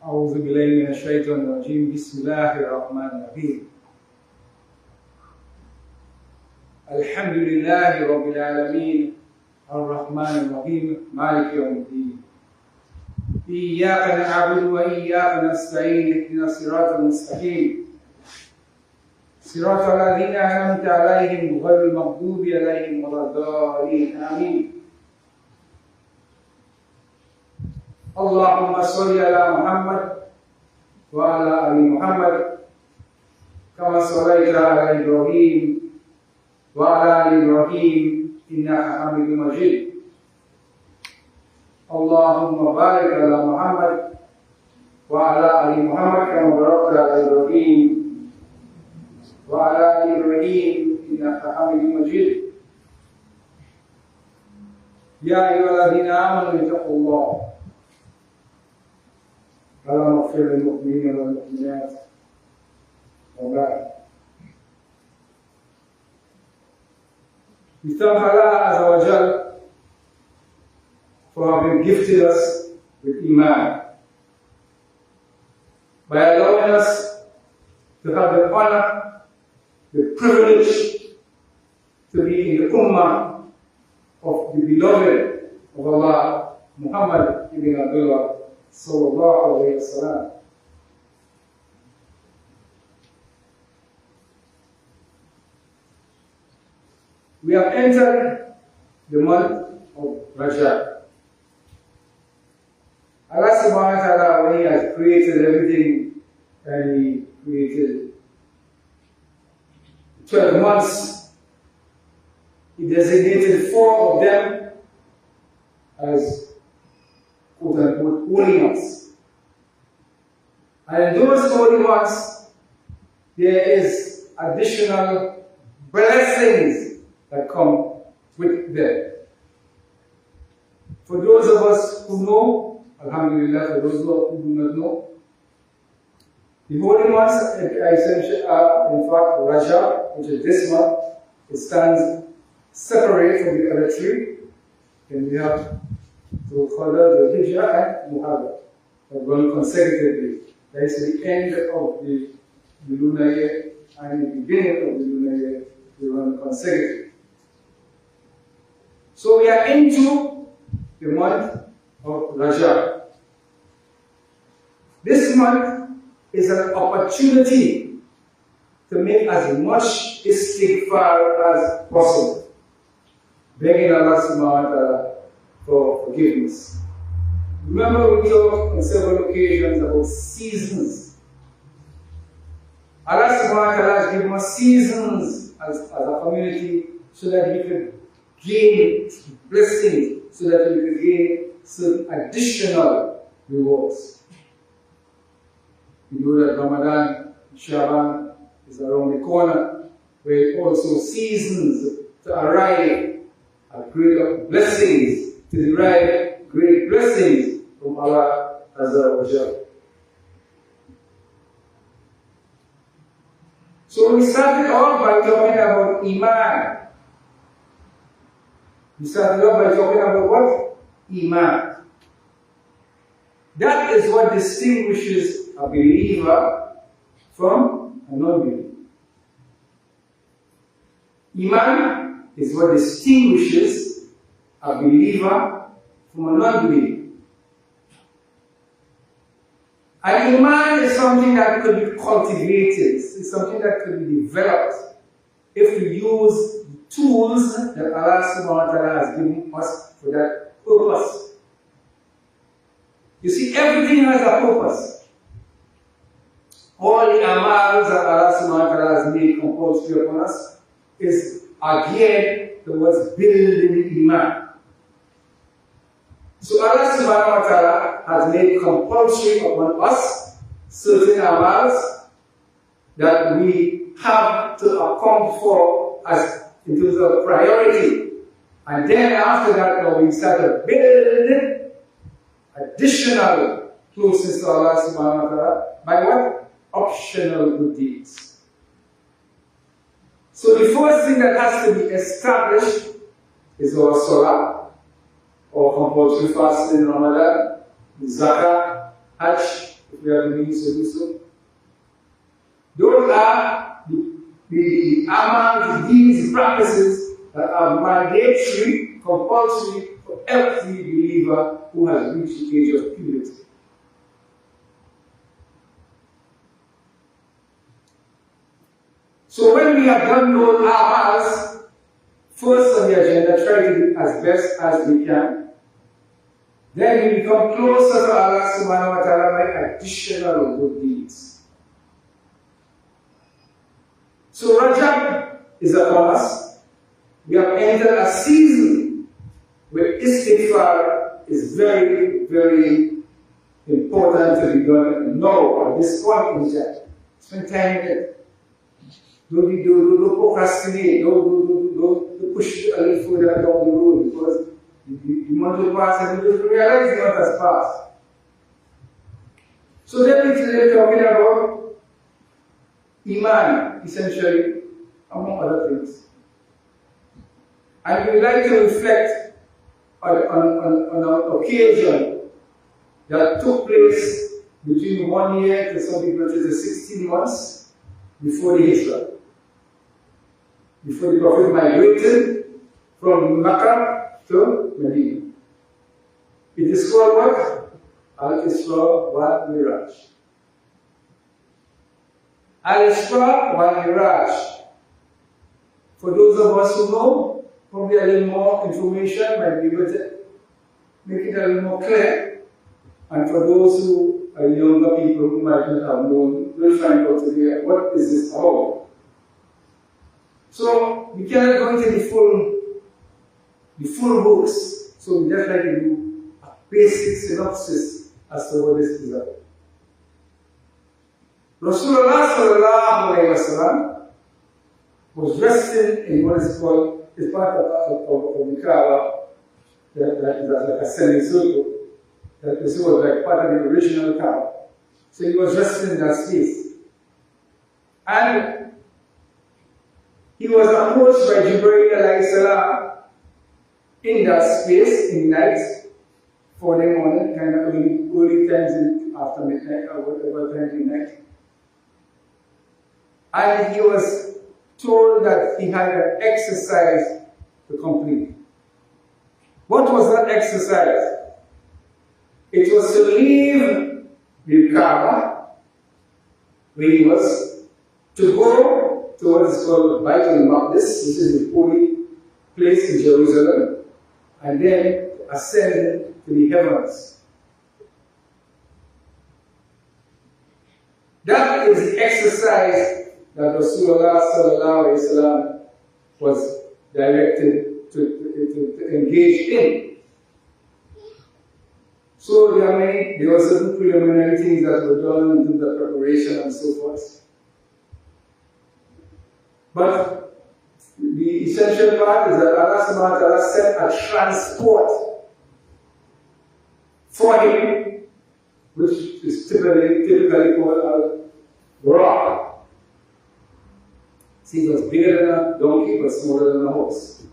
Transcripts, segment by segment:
أعوذ بالله من الشيطان الرجيم بسم الله الرحمن الرحيم الحمد لله رب العالمين الرحمن الرحيم مالك يوم الدين إياك نعبد وإياك نستعين اهدنا الصراط المستقيم صراط الذين أنعمت عليهم غير المغضوب عليهم ولا الضالين آمين اللهم صل على محمد وعلى آل محمد كما صليت على إبراهيم وعلى آل إبراهيم إنك حميد مجيد اللهم بارك على محمد وعلى آل محمد كما باركت على إبراهيم وعلى آل إبراهيم إنك حميد مجيد يا أيها الذين آمنوا اتقوا الله اللهم اغفر للمؤمنين والمؤمنات وبعد. We thank Allah Azza wa Jal for having gifted us with Imam by allowing us to have the honor, the privilege to be in the Ummah of the beloved of Allah, Muhammad ibn Abdullah sallallahu alayhi wa sallam. We have entered the month of Rajab. Allah subhanahu wa ta'ala, when He has created everything, and He created 12 months, He designated 4 of them as quote-unquote holy months. And in those holy months, there is additional blessings that come with them. For those of us who know, alhamdulillah, for those who do not know, the holy months essentially are, in fact, Rajab, which is this month. It stands separate from the other 3. Then we have the Khutba, the Hijrah, and Muharram, that run consecutively. That is the end of the lunar year and the beginning of the lunar year. We run consecutively. So we are into the month of Rajab. This month is an opportunity to make as much istighfar as possible, begging Allah subhanahu wa ta'ala for forgiveness. Remember, we talked on several occasions about seasons. Allah subhanahu wa ta'ala has given us seasons as a community so that we could gain blessings, so that we could gain certain additional rewards. We know that Ramadan, Shaban is around the corner, where it also seasons to arrive at greater blessings, to derive great blessings from Allah Azza wa Jalla. So we started off by talking about Iman. We started off by talking about what? Imam. That is what distinguishes a believer from a non-believer. Iman is what distinguishes a believer from a non-believer. And Iman is something that could be cultivated, it's something that could be developed if we use the tools that Allah subhanahu wa ta'ala has given us for that purpose. You see, everything has a purpose. All the amals that Allah subhanahu wa ta'ala has made compulsory upon us are geared towards building Iman. So Allah subhanahu wa ta'ala has made compulsory upon us certain amals that we have to account for as in terms of priority. And then after that, now we start to build additional closeness to Allah subhanahu wa ta'ala by what? Optional good deeds. So the first thing that has to be established is our salah, or compulsory fasting in Ramadan, zakah, hajj, if we have the means to do so. Those are the amals, deeds, practices that are mandatory, compulsory for every believer who has reached the age of puberty. So when we have done those amals, first on the agenda, try to do as best as we can. Then we become closer to Allah subhanahu wa ta'ala by additional good deeds. So Rajab is upon us. We have entered a season where istighfar is very, very important to be done now at this point in time. Spend time with it. Don't procrastinate. Don't push a little further down the road because you want to pass and you just realize you want to pass. So then we're talking about Iman, essentially, among other things. And we like to reflect on an occasion that took place between 1 year to some people to 16 months before the Hijrah. Before the Prophet migrated from Mecca to Medina. It is called what? Al-Isra wal-Miraj. Al-Isra wal-Miraj. For those of us who know, probably a little more information might be able to make it a little more clear. And for those who are younger people who might not have known, we'll find out today what is this about. So we cannot go into the full books. So we just like to do a basic synopsis as to what this is about. Rasulullah sallallahu alayhi wa sallam was resting in what is called, is part of the Kaaba, that is like a semicircle. That this was like part of the original Kaaba. So he was resting in that space. And he was approached by Jibreel alayhi salam in that space in night, 4 in the morning, kind of early times after midnight or whatever time in night. And he was told that he had an exercise to complete. What was that exercise? It was to leave the Kaaba, where he was, to go to what is called Baitul Maqdis, which is the holy place in Jerusalem, and then ascend to the heavens. That is the exercise that Rasulullah sallallahu alayhi wa sallam was directed to engage in. So there were certain preliminary things that were done in terms of preparation and so forth. But the essential part is that Allah subhanahu wa ta'ala sent a transport for him, which is typically called a rock. See, it was bigger than a donkey, but smaller than a horse.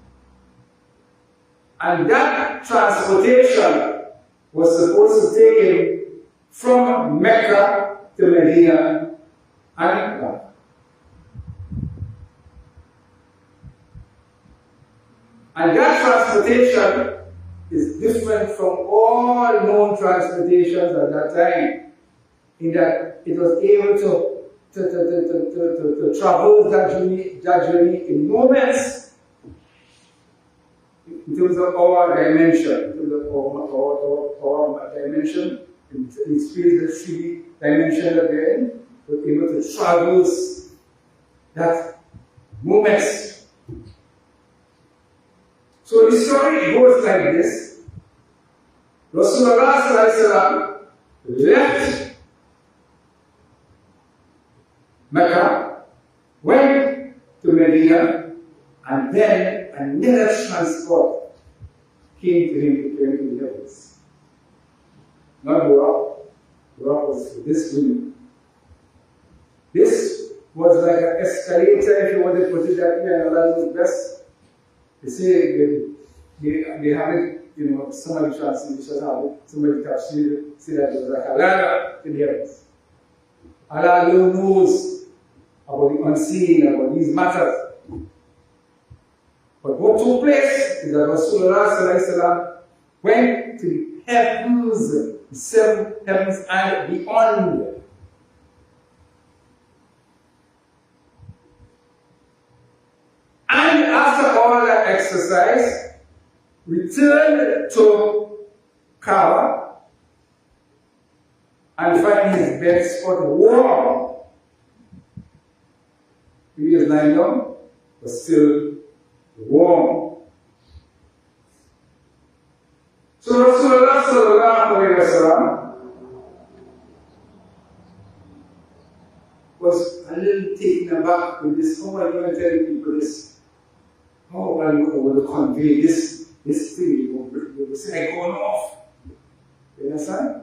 And that transportation was supposed to take him from Mecca to Medina and back. And that transportation is different from all known transportations at that time, in that it was able to traverse that journey in moments, in terms of our dimension, in terms of our dimension, in the spiritual dimension that we're in, we're able to traverse that moments. So the story goes like this. Rasulullah left Mecca, went to Medina, and then another transport came to him to carry to the heavens. Not Buraq. Buraq was for this woman. This was like an escalator, if you want to put it that way, and Allah knows best. They say they have it, somebody translations have it, somebody tafsir say that it was like a ladder to the heavens. Allah alone knows about the unseen, about these matters. But what took place is that Rasulullah went to the heavens, the seven heavens and beyond. And after all that exercise, returned to Kaaba and find his bed spot warm. He was lying down, but still warm. So Rasulullah sallallahu alayhi wa sallam was a little taken aback with this. How are you going to tell people this? How are you going to convey this thing? You will say, I'm going off. You understand?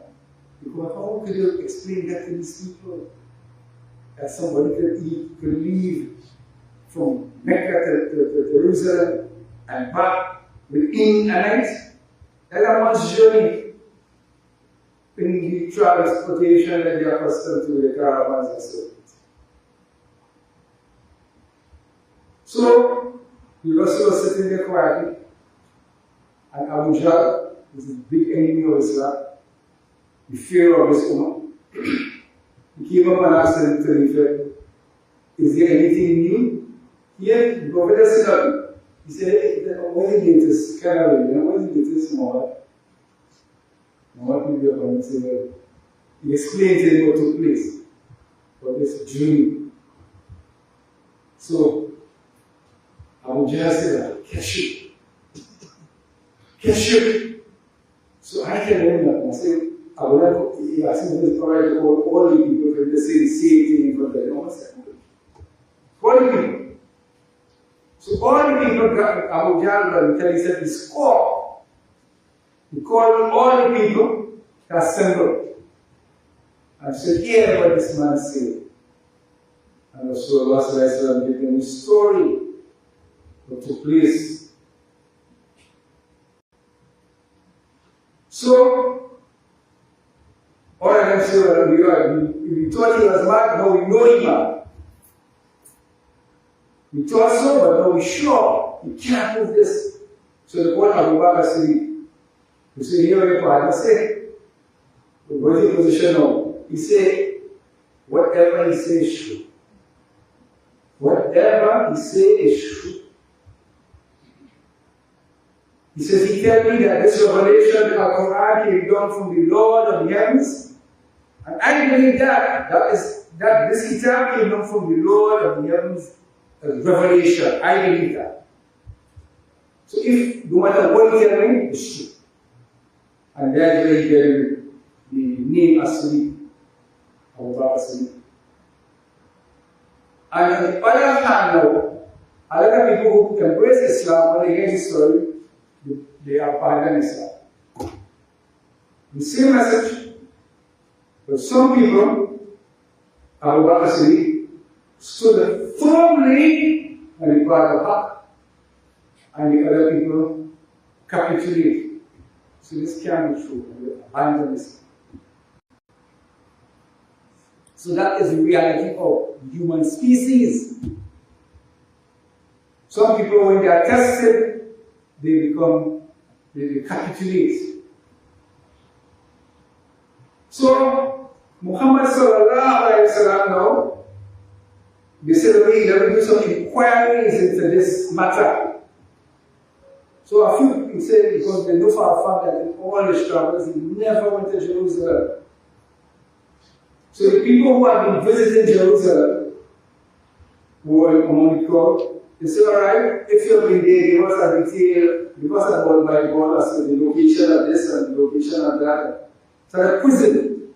Because how could you explain that to these people? That somebody could leave from Mecca to Jerusalem and back within a night? That's a month's journey. In the transportation that they are accustomed to, the caravans and so forth. So, the Rasul was sitting there quietly, and Abu Jahl is the big enemy of Islam, the fear of his ummah. He came up and asked him to him, is there anything new? Here, the Prophet said, he said, what is the latest caravan? What is the latest Muhammad? Muhammad will be up and say, well, he explained to him what took place, what this dream. So, Abu Jahl said, Kashif. So I can remember, I said, he asked me to provide all the people for the same thing in front of them. I said, all the people. So all the people got Abu Jahl until he said, his score. He called all the people to assemble. And said, hear what this man said. And Rasulullah gave them a story what took place. So, all I can say was, we thought he was mad, now we know him mad. We thought so, but now we're sure he can't move this. So the point Abu Bakr said, you say, here your partner say, what is the position now? He said, whatever he says is true. Whatever he says is true. He says, he tell me that this revelation, the Quran, came down from the Lord of the heavens. And I believe that this kitab came down from the Lord of the heavens, revelation. I believe that. So if no matter what you tell me, it's true. And that's where you get the name Asli, Abu Bakr Asli. And on the other hand now, a lot of people who embrace Islam, when they hear this story, they abandon Islam. The same message, but some people, Abu Bakr Sadiq, stood firmly on the part of Haqq, and the other people capitulate. So this can't be true, and they abandon Islam. So that is the reality of human species. Some people, when they are tested, they capitulate. So, Muhammad sallallahu alayhi wa sallam now, they said, okay, let me do some inquiries into this matter. So a few people say, because they know for a fact that in all his travels, he never went to Jerusalem. So the people who have been visiting Jerusalem, who were among the crowd, they said, all right, if you've been there, give us a detail, give us a word by word as to the location of this and the location of that. So they're quizzing.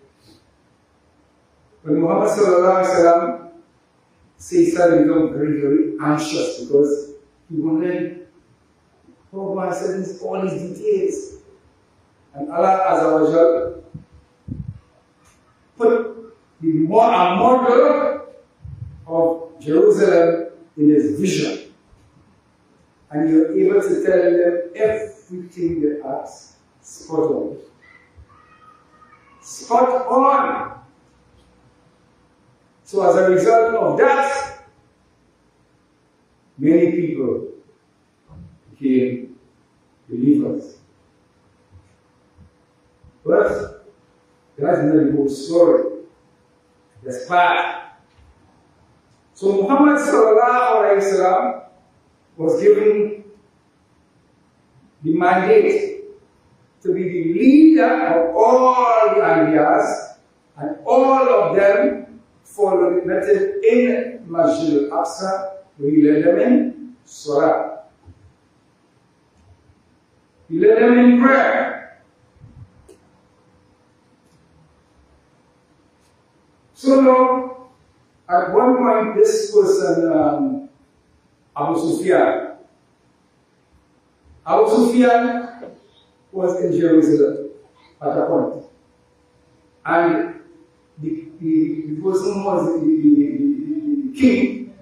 When Muhammad sallallahu alayhi wa sallam said he started becoming very, very anxious because he wanted, oh man said all these details. And Allah Azza wa Jal put the model of Jerusalem in his vision. And you're able to tell them everything they ask. Spot on. Spot on. So as a result of that, many people became believers. But that's not the whole story. That's part. So Muhammad sallallahu alayhi wa sallam was given the mandate to be the leader of all the Anbiyas, and all of them followed the method in Masjid al-Aqsa, where he led them in Salah. He led them in prayer. So now, at one point, this person, Abu Sufyan was in Jerusalem at a point. And the person was the king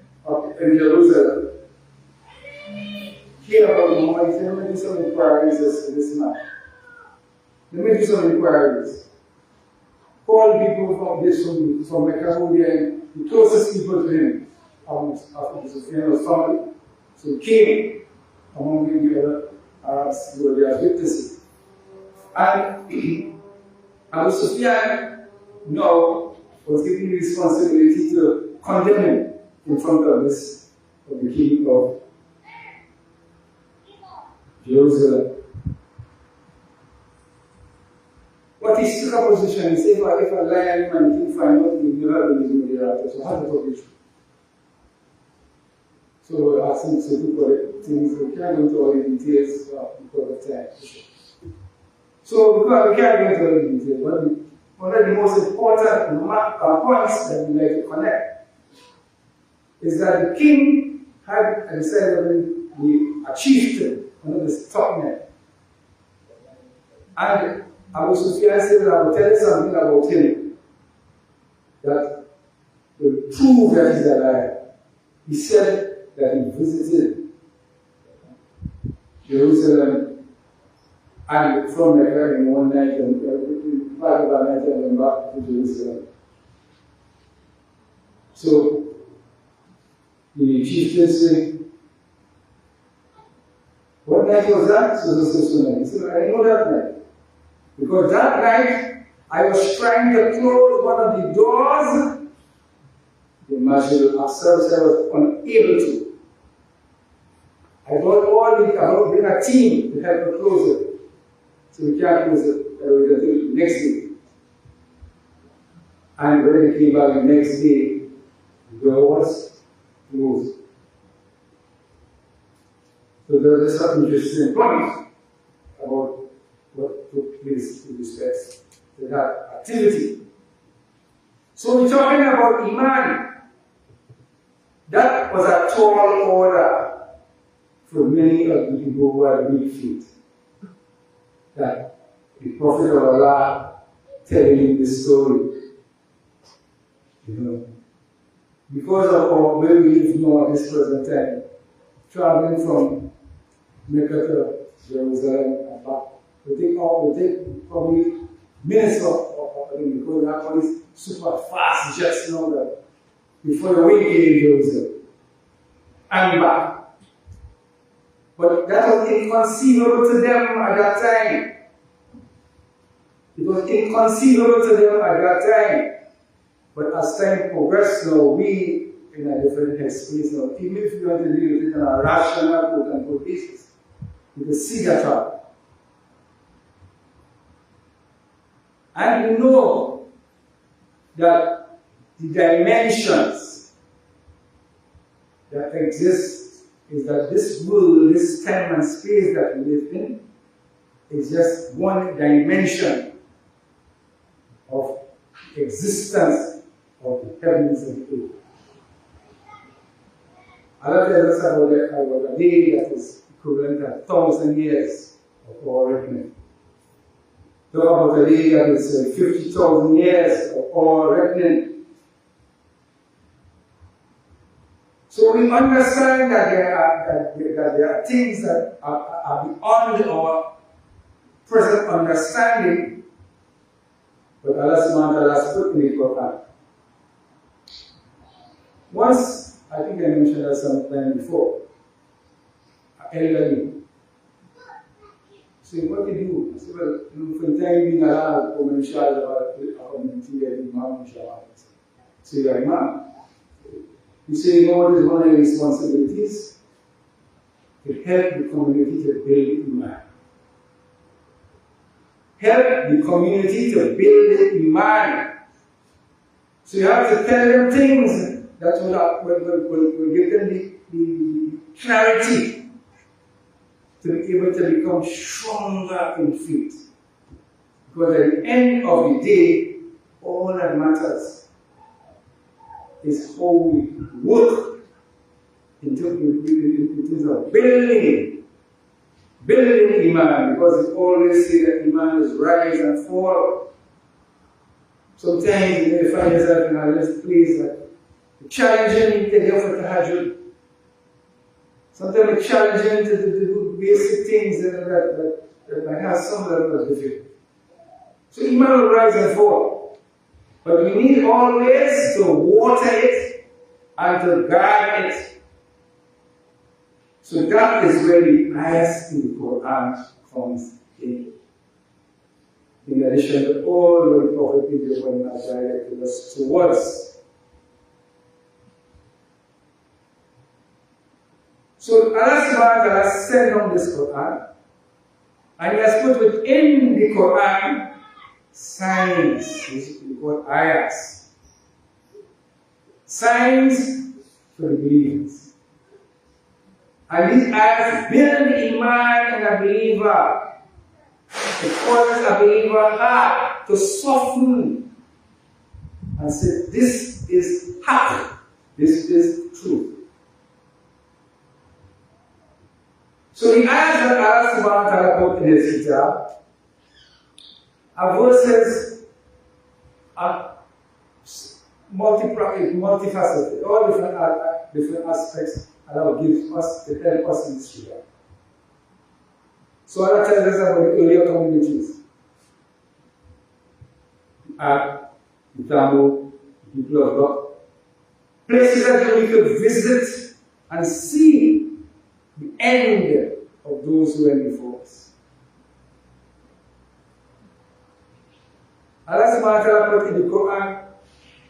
in Jerusalem. Hear about Muhammad, he said, let me do some inquiries as to this man. Let me do some inquiries. Call people from Mecca, the closest people to him, Abu Sufyan was family. So he came among the other Arabs who were their witnesses. And Abu Sufyan now was given the responsibility to condemn him in front of the king of Jerusalem. But he took a position, he said, if I lie on him and the king find out, he will never believe me thereafter. So how to talk the truth? So we're asking to do for things, we can't go into all the details because of time. So because we can't go into all the details, but one of the most important points that we like to connect is that the king had decided on a chieftain, one of his top men. And Abu Sufyan said, I will tell you something about him that will prove that he's alive. He said that he visited Jerusalem and from Mecca in one night and part of that night and went back to Jerusalem. So the chieftain said, what night was that? So night. He said, I know that night. Because that night I was trying to close one of the doors. The Masjid al-Aqsa was unable to. I got about bring a team to help her close it. So we can't close it until the next day. And when they came back the next day, the door was closed. So there's some interesting point about what took place with respect to that activity. So we're talking about Iman. That was a tall order for many of the people who are weak feet. That the Prophet of Allah telling this story, because of where we live now at this present time, traveling from Mecca to Jerusalem and back, we take probably minutes because we have all these super fast jets now that before the weekend in Jerusalem and back. But that was inconceivable to them at that time. It was inconceivable to them at that time. But as time progressed now, we in a different headspace now. Even if you want to deal with it on a rational, quote-unquote basis, you can see that out. And you know that the dimensions that exist is that this world, this time and space that we live in, is just one dimension of existence of the heavens and earth. Allah tells us about a day that is equivalent to 1,000 years of our reckoning. Talk about a day that is 50,000 years of our reckoning. So we understand that there are things that are beyond our present understanding, but Allah subhanahu wa ta'ala has put in the Quran. Once, I think I mentioned that sometime before, elderly. So what they do? I said, well, for the time being, Allah will come and shout about our community and Imam, inshallah. So you're Imam. You say, you know what is one of your responsibilities? To help the community to build Imam. Help the community to build Imam. So you have to tell them things that will give them the clarity to be able to become stronger in faith. Because at the end of the day, all that matters is how we work in terms of building Iman, because we always say that Iman is rise and fall. Sometimes you may find yourself in a place that challenging to get for tahajjud. Sometimes it's challenging to do basic things that might have some level of difficulty. So Iman will rise and fall. But we need always to water it and to guard it. So that is where the ayahs in the Quran comes in. In addition to all the Prophet has directed us towards. So Allah subhanahu wa ta'ala has sent down this Quran, and He has put within the Quran signs, which we call ayahs. Signs for the believers. And these ayahs build Iman in a believer. It causes a believer heart to soften and say, this is haq, this is truth. So the ayahs that Allah subhanahu wa ta'ala put in His kitab are verses are multifaceted, all different aspects Allah gives us to help us in this regard. So Allah tells us about the earlier communities. The Tamil, the people of God. Places that we could visit and see the end of those who went before us. Allah subhanahu wa ta'ala put in the Quran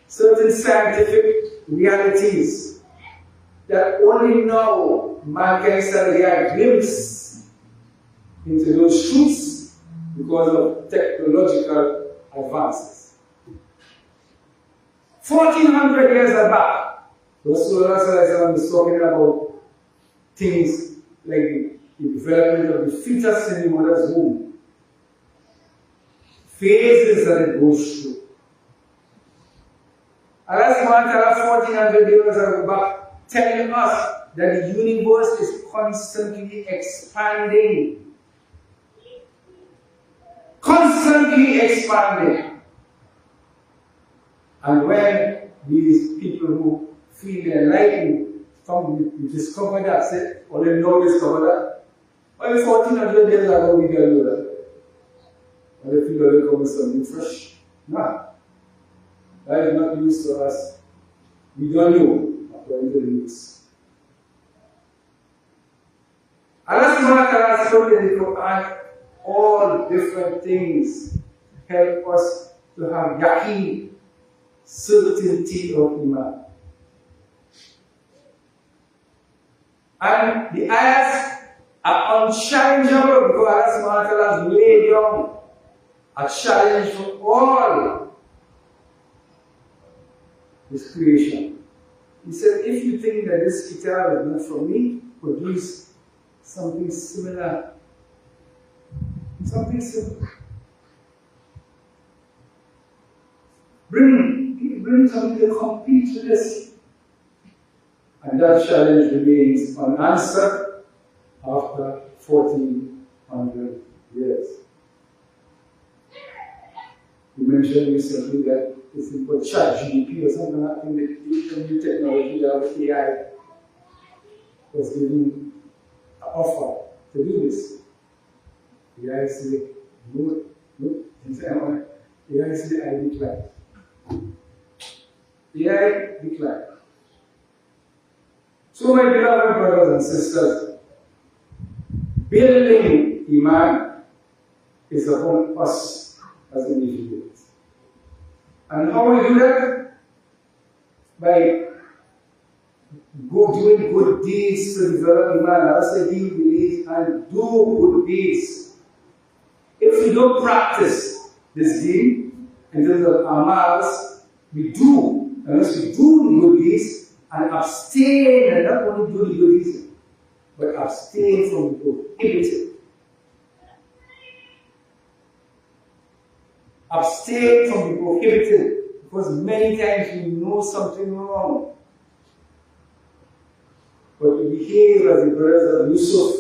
certain scientific realities that only now man can get a glimpse into those truths because of technological advances. 1400 years back, Rasulullah was talking about things like the development of the fetus in the mother's womb. Phases that it goes through. Allah subhanahu wa ta'ala 1400 years ago back telling us that the universe is constantly expanding. Constantly expanding. And when these people who feel enlightened we discover that, say, or they know discover that. Well, 1400 years ago we can do that. And they feel that they come with something fresh. No. That is not news to us. We don't know according to the news. Allah subhanahu wa ta'ala has told in the Quran all different things help us to have yaqeen, certainty of Iman. And the ayahs are unchallengeable because Allah subhanahu wa ta'ala has laid down a challenge for all His creation. He said, if you think that this kitab is not from me, produce something similar. Something similar. Bring something to compete with this. And that challenge remains unanswered after 1400 years. You mentioned recently that it's called ChatGPT or something like that, the new technology that AI was giving an offer to do this. The AI said, no, the AI said, I decline. The AI declined. So, my beloved brothers and sisters, building Iman is upon us as individuals. And how we do that? By doing good deeds to develop Iman. As I believe and do good deeds. If we don't practice this deed in terms of amals, we do. Unless we do good deeds and abstain, and not only do the good deeds, but abstain from the prohibited. Abstain from the prohibited, because many times we know something wrong. But we behave as the brothers of Yusuf.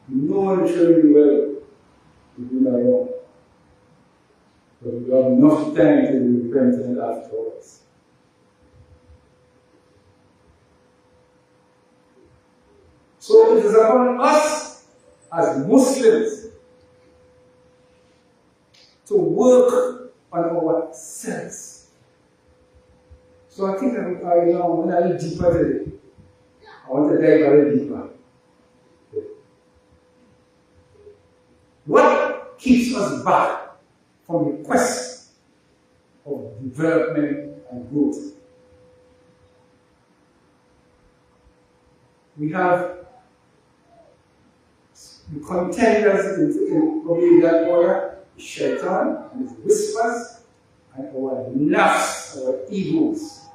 Knowing truly well we do not wrong. But we have enough time to be repentant afterwards. So it is upon us as Muslims to work on ourselves. So I think that when I look deeper today, I want to dive a little deeper. What keeps us back from the quest of development and growth? We have the contenders in probably that order, Shaitan and his whispers, and our nafs, our egos.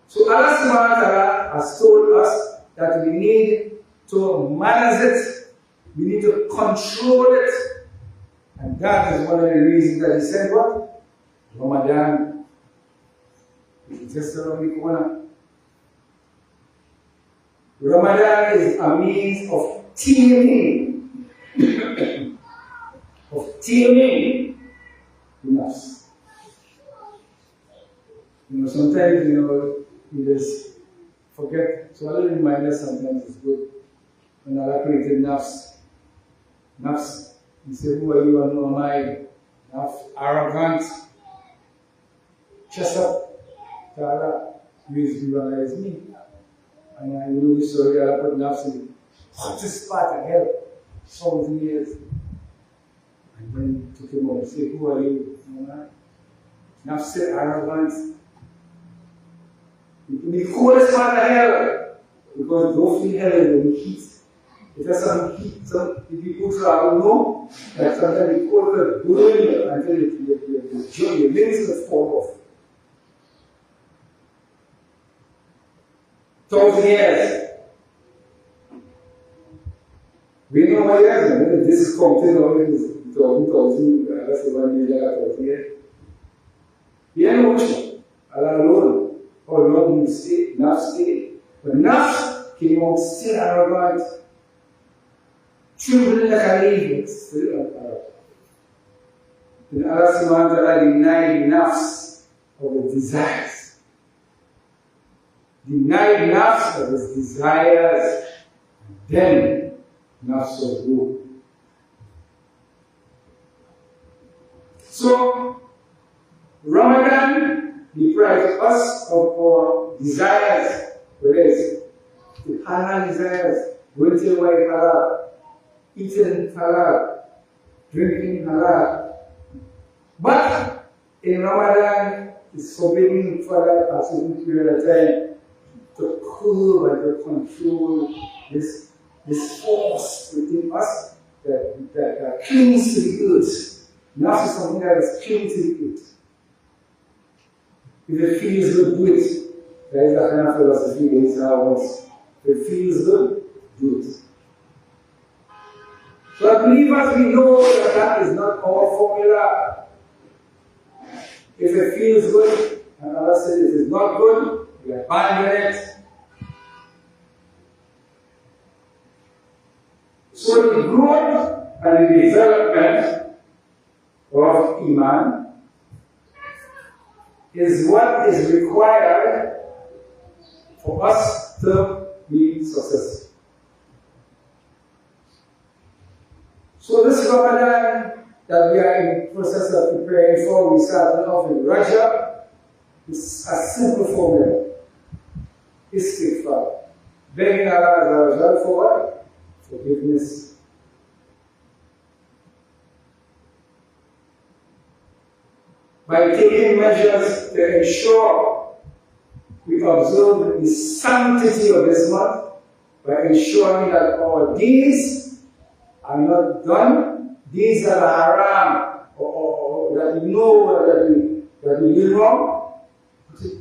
So Allah subhanahu wa ta'ala has told us that we need to manage it, we need to control it, and that is one of the reasons that He said what? Ramadan is just around the corner. Ramadan is a means of taming, nafs. Sometimes, you just forget. So a little reminder sometimes is good. When Allah created nafs, He said, who are you and who am I? Nafs, arrogant. Chest up. To Allah, you realize me. And I know the story that I put nafs in the hottest part of hell, 1,000 years. And then took him up and said, who are you? Nafs said, arrogant. In the coldest part of hell, because don't feel hell in the heat. It has some heat, some people travel know that sometimes the cold will burn you until your limbs will fall off. 1,000 years. We know what years, this is counted or it is 2,000, that's the 1 year, 1,000 years. We are not sure. Allah alone, or Lord stay, Nafs stay. But Nafs came out still arrogant. Children like a lady, still arrogant. And Allah subhanahu wa ta'ala denied Nafs of the desires. Denied Nafs of his desires. Then Nafs of good. So, Ramadan deprives us of our desires, whereas the halal desires, going to your wife halal, eating halal, drinking halal. But in Ramadan, it's forbidden for that a certain period of time to curb and to control this force within us that clings to the earth. Nafs is something that is clinging to the earth. If it feels good, do it. That is the kind of philosophy that is how once. If it feels good, do it. So as believers, we know that that is not our formula. If it feels good, and Allah says it is not good, we abandon it. So the growth and the development of Iman is what is required for us to be successful. So this Ramadan that we are in the process of preparing for, we started off in Rajab. It's a simple formula. Istighfar. Begging Allah for what? Forgiveness. By taking measures to ensure we observe the sanctity of this month, by ensuring that our deeds are not done, deeds that are haram, or that we know that we do wrong, because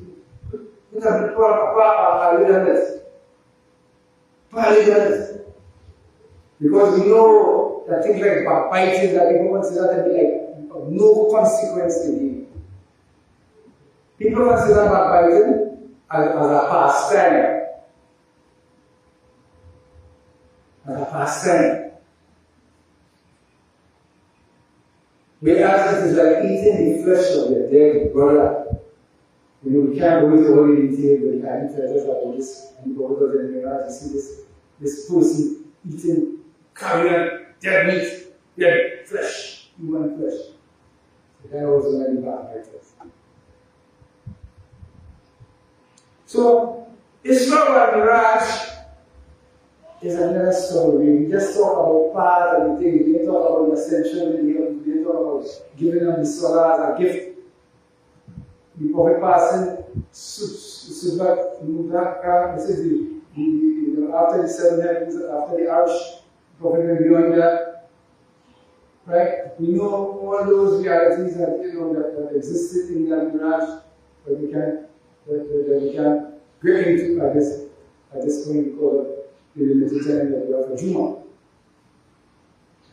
we know that things like backbiting that people consider to be like of no consequence to you. People consider backbiting as a pastime. As a pastime. Whereas it is like eating the flesh of your dead brother. You know, we can't go into all the detail, but you can't tell us about this. And go over there and you see this person eating carrion, dead meat, dead flesh, human flesh. That was many backbiters. So, Isra and Miraj is another story. We just talk about part of the thing. We didn't talk about the essential. We didn't talk about giving them the salah as a gift. The Prophet passing Subat Mudaka, this is after the 7 heavens, after the Arsh, the Prophet went beyond that. Right? We know all those realities that that existed in the Miraj, but we can't get into at this point because of the limited time that we have for Jumu'ah.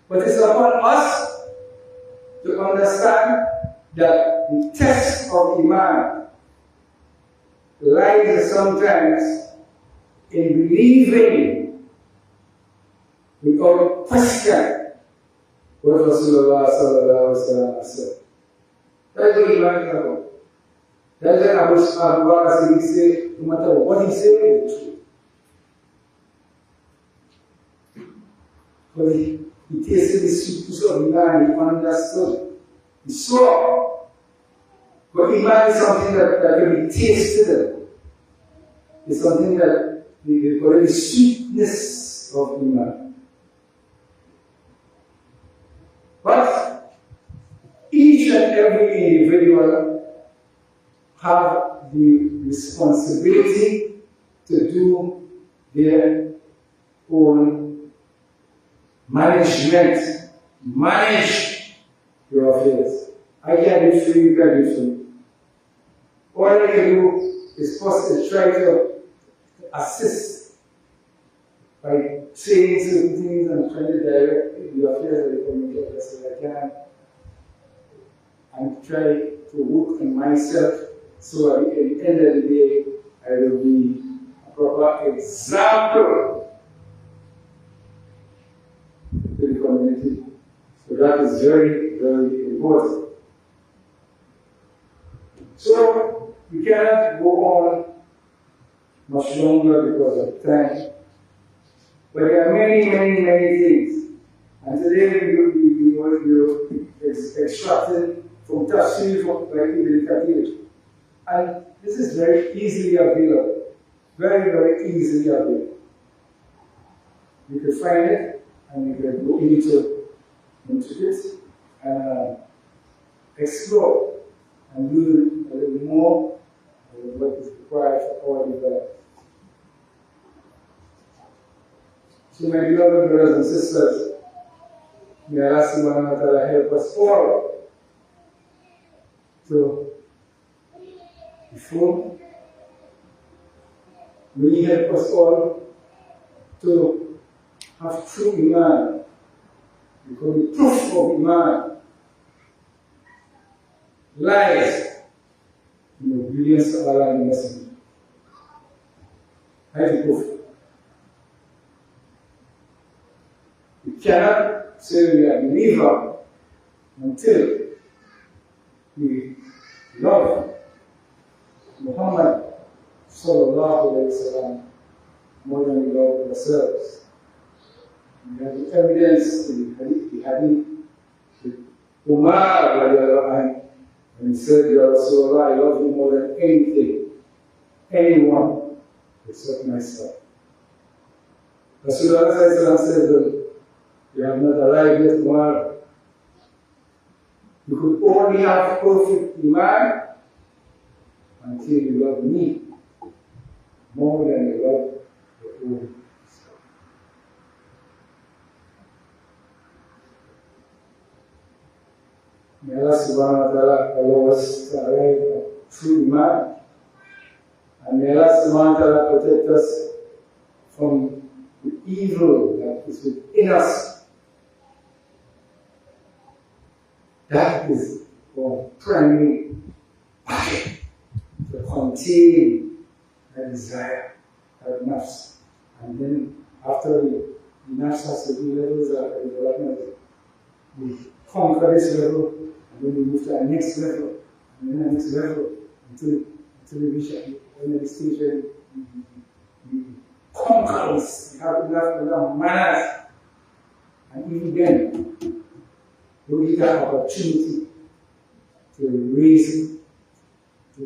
But it's upon us to understand that the test of Imam lies sometimes in believing without question what Rasulullah sallallahu alaihi wasallam said. That's what Imam is about. That's what Abu Bakr said, no matter what he said, it is true. Because he tasted the sweetness of Iman, he understood. He saw. But Iman is something that can be tasted. It's something that we call it the sweetness of Iman. But each and every individual have the responsibility to do their own management. Manage your affairs. I can do for you, you can do for me. All I can do is try to assist by saying certain things and trying to direct the affairs of the community as best as I can, and try to work on myself so at the end of the day I will be a proper example to the community. So that is very, very important. So we cannot go on much longer because of time. But there are many, many, many things. And today we will extracting from tafsir like Ibn Kathir. And this is very easily available. Very, very easily available. You can find it and you can go into it and explore and learn a little more of what is required for our development. So my beloved brothers and sisters, may Allah subhanahu wa ta'ala help us all to reform. May He help us all to have true Iman, because the proof of Iman lies in the obedience of Allah and the Messenger. That is the proof. We cannot say we are a believer until we love Muhammad sallallahu alayhi wa sallam more than we love ourselves. We have the evidence in the hadith with Umar and he said, Ya Rasulullah, I love you more than anything, anyone except myself. Rasulullah said, you have not arrived yet, Umar. You could only have perfect Iman until you love me more than you love your own self. May Allah subhanahu wa ta'ala allow us to arrive at true Iman, and may Allah subhanahu wa ta'ala protect us from the evil that is within us. That is our primary battle, to contain that desire, that nafs. And then after the nafs has to do levels of development, we conquer this level, and then we move to our next level, and then our next level, until we reach the stage where we conquer this. We have enough manners. And even then, we get an opportunity to raise, to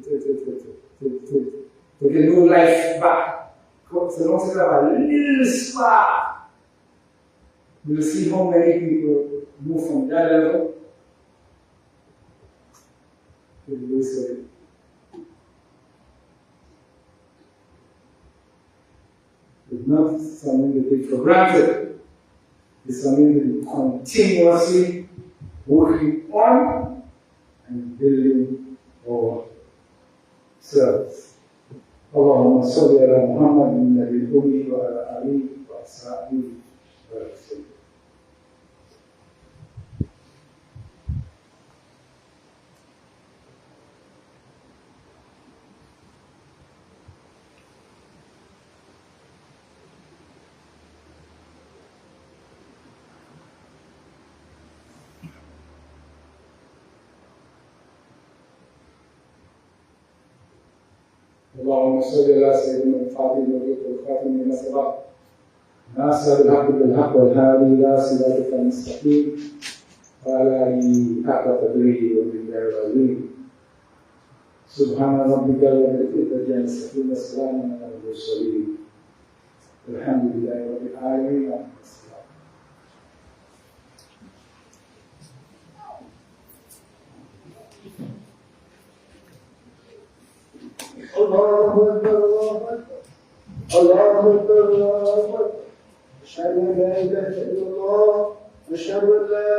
get new life back. So don't say about a little spark. You'll see how many people move from that level to the race level. It's not something to take for granted. It's something to be continuously working on and building ourselves. اللهم صل على محمد النبي الأمي وعلى آله وأصحابه وسلم. اللهم صل على سيدنا الفاتح والخاتم لما سبق ناصر الحق بالحق والهادي الى صراطك المستقيم وعلى اله حق قدره ومقداره العظيم سبحان ربك رب العزه عما يصفون وسلام على المرسلين والحمد لله رب العالمين. الله أكبر الله أكبر الله أكبر أشهد أن لا إله إلا الله أن لا